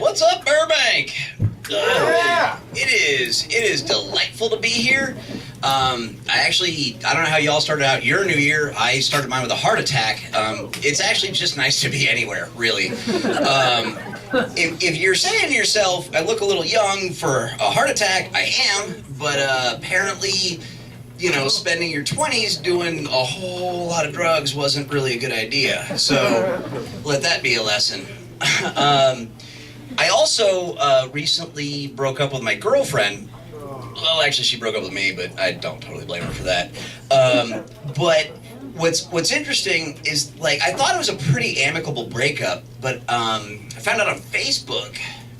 What's up, Burbank? Yeah. It is delightful to be here. I don't know how y'all started out your new year. I started mine with a heart attack. It's actually just nice to be anywhere, really. If you're saying to yourself, I look a little young for a heart attack, I am, but apparently, you know, spending your 20s doing a whole lot of drugs wasn't really a good idea. So let that be a lesson. I also recently broke up with my girlfriend. Well, actually, she broke up with me, but I don't totally blame her for that. But what's interesting is, like, I thought it was a pretty amicable breakup, but I found out on Facebook,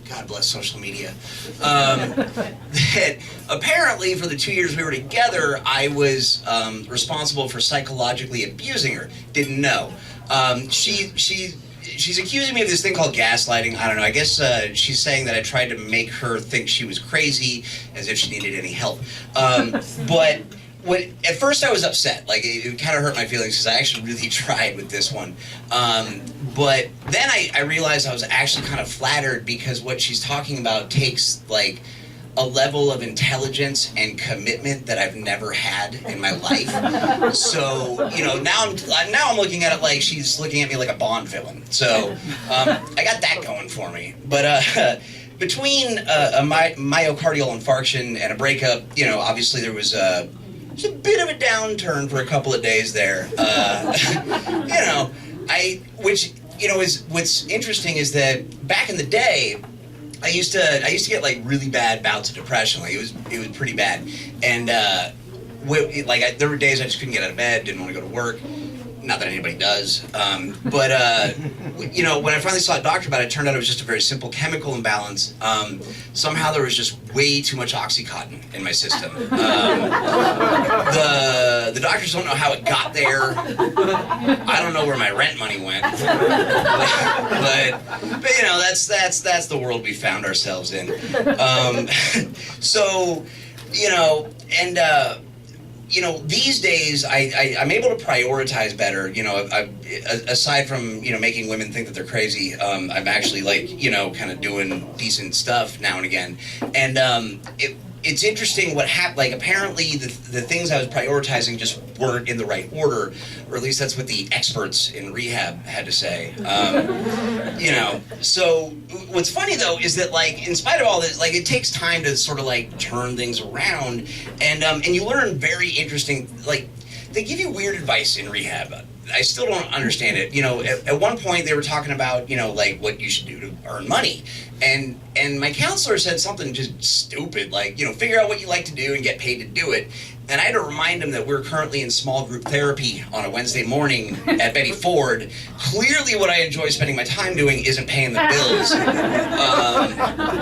God bless social media, that apparently for the 2 years we were together, I was responsible for psychologically abusing her. Didn't know. She's accusing me of this thing called gaslighting. I don't know. I guess she's saying that I tried to make her think she was crazy, as if she needed any help. But at first I was upset. Like, it kind of hurt my feelings because I actually really tried with this one. But then I realized I was actually kind of flattered because what she's talking about takes, like, a level of intelligence and commitment that I've never had in my life. So, you know, now I'm looking at it like she's looking at me like a Bond villain. So, I got that going for me. But between a myocardial infarction and a breakup, you know, obviously there was a bit of a downturn for a couple of days there. You know, which, you know, is what's interesting is that back in the day, I used to get, like, really bad bouts of depression. Like, it was pretty bad, and there were days I just couldn't get out of bed, didn't want to go to work. Not that anybody does, but you know, when I finally saw a doctor about it, it turned out it was just a very simple chemical imbalance. Somehow there was just way too much OxyContin in my system. The doctors don't know how it got there. I don't know where my rent money went. but you know, that's the world we found ourselves in. So, you know, and you know, these days I'm able to prioritize better. You know, aside from, you know, making women think that they're crazy, I'm actually, like, you know, kind of doing decent stuff now and again. And it's interesting what happened. Like, apparently the things I was prioritizing just weren't in the right order, or at least that's what the experts in rehab had to say. You know, so what's funny though is that, like, in spite of all this, like, it takes time to sort of, like, turn things around, and you learn very interesting, like, they give you weird advice in rehab. I still don't understand it. You know, at one point they were talking about, you know, like, what you should do to earn money. And my counselor said something just stupid, like, you know, figure out what you like to do and get paid to do it. And I had to remind him that we're currently in small group therapy on a Wednesday morning at Betty Ford. Clearly what I enjoy spending my time doing isn't paying the bills.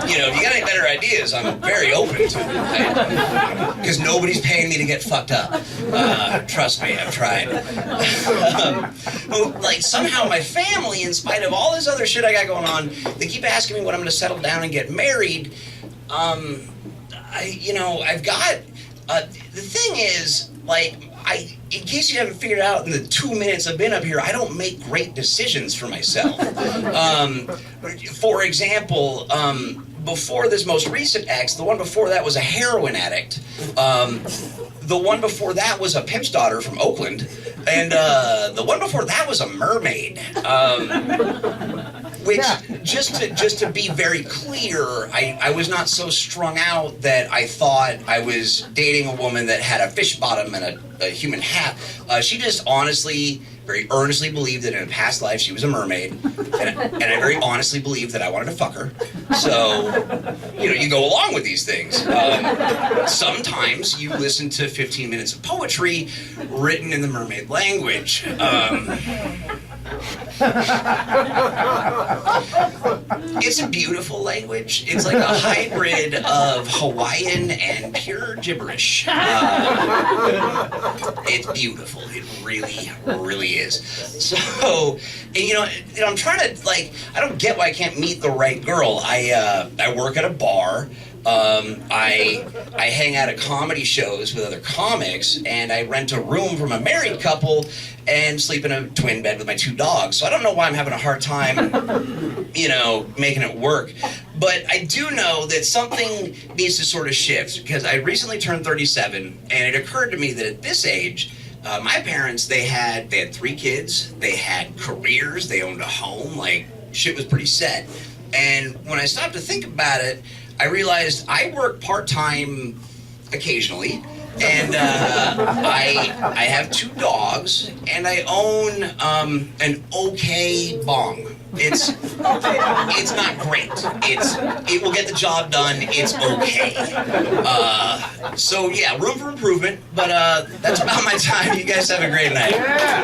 You know, if you got any better ideas, I'm very open to it. Because nobody's paying me to get fucked up. Trust me, I've tried. Like, somehow my family, in spite of all this other shit I got going on, they keep asking me when I'm going to settle down and get married. You know, I've got... the thing is, like, in case you haven't figured out in the 2 minutes I've been up here, I don't make great decisions for myself. For example, before this most recent ex, the one before that was a heroin addict. The one before that was a pimp's daughter from Oakland. And the one before that was a mermaid. Which, just to be very clear, I was not so strung out that I thought I was dating a woman that had a fish bottom and a human hat. She just honestly, very earnestly believed that in a past life she was a mermaid, and I very honestly believed that I wanted to fuck her. So, you know, you go along with these things. Sometimes you listen to 15 minutes of poetry written in the mermaid language. It's a beautiful language. It's like a hybrid of Hawaiian and pure gibberish. It's beautiful. It really, really is. So, and, you know, I'm trying to, like, I don't get why I can't meet the right girl. I work at a bar. I hang out at comedy shows with other comics, and I rent a room from a married couple and sleep in a twin bed with my 2 dogs. So I don't know why I'm having a hard time, making it work. But I do know that something needs to sort of shift, because I recently turned 37, and it occurred to me that at this age, my parents, they had 3 kids, they had careers, they owned a home, like shit was pretty set. And when I stopped to think about it, I realized I work part-time occasionally, and I have 2 dogs, and I own an okay bong. It's not great. It will get the job done. It's okay. So yeah, room for improvement. But that's about my time. You guys have a great night. Yeah.